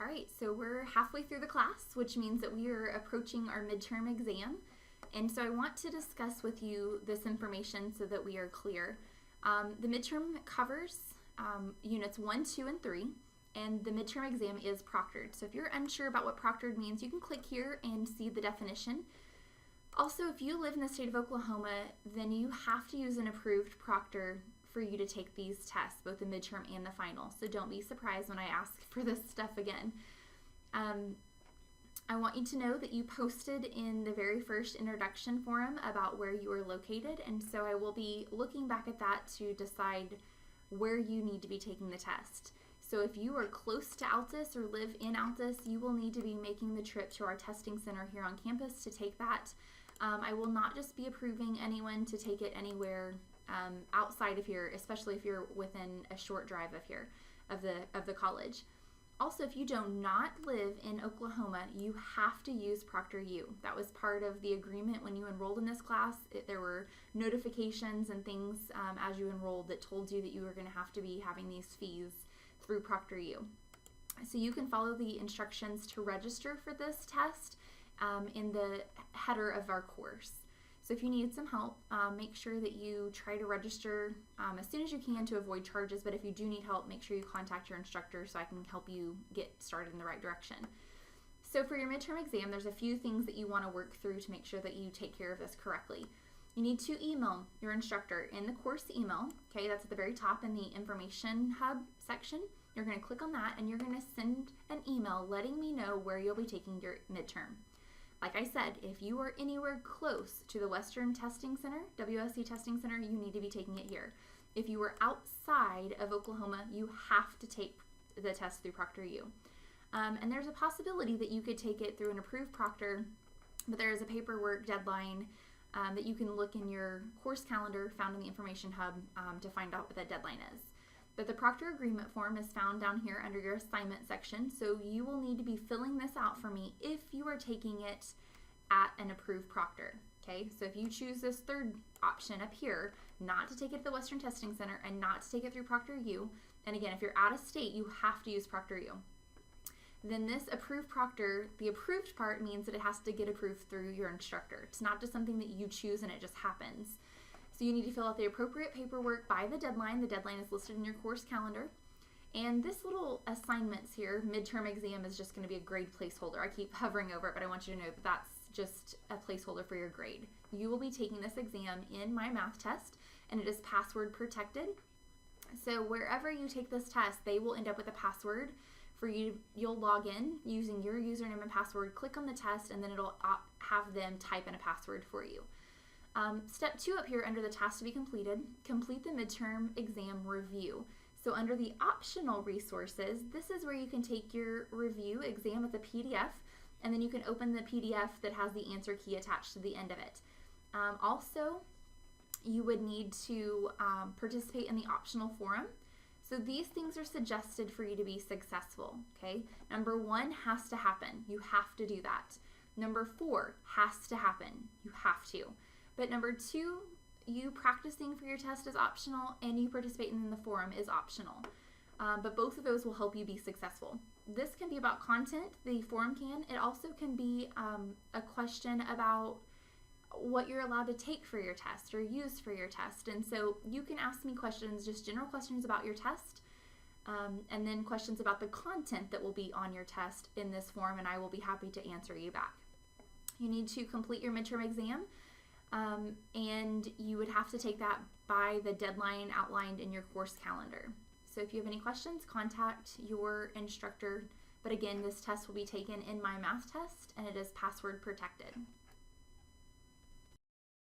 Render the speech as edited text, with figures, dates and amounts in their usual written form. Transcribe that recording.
All right, so we're halfway through the class, which means that we are approaching our midterm exam. And so I want to discuss with you this information so that we are clear. The midterm covers units 1, 2, and 3, and the midterm exam is proctored. So if you're unsure about what proctored means, you can click here and see the definition. Also, if you live in the state of Oklahoma, then you have to use an approved proctor for you to take these tests, both the midterm and the final. So don't be surprised when I ask for this stuff again. I want you to know that you posted in the very first introduction forum about where you are located, and so I will be looking back at that to decide where you need to be taking the test. So if you are close to Altus or live in Altus, you will need to be making the trip to our testing center here on campus to take that. I will not just be approving anyone to take it anywhere outside of here, especially if you're within a short drive of here, of the college. Also, if you do not live in Oklahoma, you have to use ProctorU. That was part of the agreement when you enrolled in this class. There were notifications and things as you enrolled that told you that you were going to have to be having these fees through ProctorU. So you can follow the instructions to register for this test in the header of our course. So if you need some help, make sure that you try to register as soon as you can to avoid charges, but if you do need help, make sure you contact your instructor so I can help you get started in the right direction. So for your midterm exam, there's a few things that you want to work through to make sure that you take care of this correctly. You need to email your instructor in the course email, okay, that's at the very top in the information hub section. You're going to click on that and you're going to send an email letting me know where you'll be taking your midterm. Like I said, if you are anywhere close to the Western Testing Center, WSC Testing Center, you need to be taking it here. If you are outside of Oklahoma, you have to take the test through ProctorU. And there's a possibility that you could take it through an approved proctor, but there is a paperwork deadline that you can look in your course calendar found in the information hub to find out what that deadline is. But the proctor agreement form is found down here under your assignment section, so you will need to be filling this out for me if you are taking it at an approved proctor. Okay, so if you choose this third option up here, not to take it at the Western Testing Center and not to take it through ProctorU, and again, if you're out of state, you have to use ProctorU. Then this approved proctor, the approved part means that it has to get approved through your instructor. It's not just something that you choose and it just happens. So you need to fill out the appropriate paperwork by the deadline. The deadline is listed in your course calendar. And this little assignments here, midterm exam, is just going to be a grade placeholder. I keep hovering over it, but I want you to know that that's just a placeholder for your grade. You will be taking this exam in My Math Test, and it is password protected. So wherever you take this test, they will end up with a password for you. You'll log in using your username and password, click on the test, and then it'll have them type in a password for you. Step 2 up here under the task to be completed, complete the midterm exam review. So under the optional resources, this is where you can take your review exam with a PDF, and then you can open the PDF that has the answer key attached to the end of it. Also, you would need to participate in the optional forum. So these things are suggested for you to be successful, okay? Number 1 has to happen. You have to do that. Number 4 has to happen. You have to. But number 2, you practicing for your test is optional, and you participating in the forum is optional. But both of those will help you be successful. This can be about content, the forum can. It also can be a question about what you're allowed to take for your test or use for your test. And so you can ask me questions, just general questions about your test, and then questions about the content that will be on your test in this form, and I will be happy to answer you back. You need to complete your midterm exam. And you would have to take that by the deadline outlined in your course calendar. So if you have any questions, contact your instructor. But again, this test will be taken in My Math Test, and it is password protected.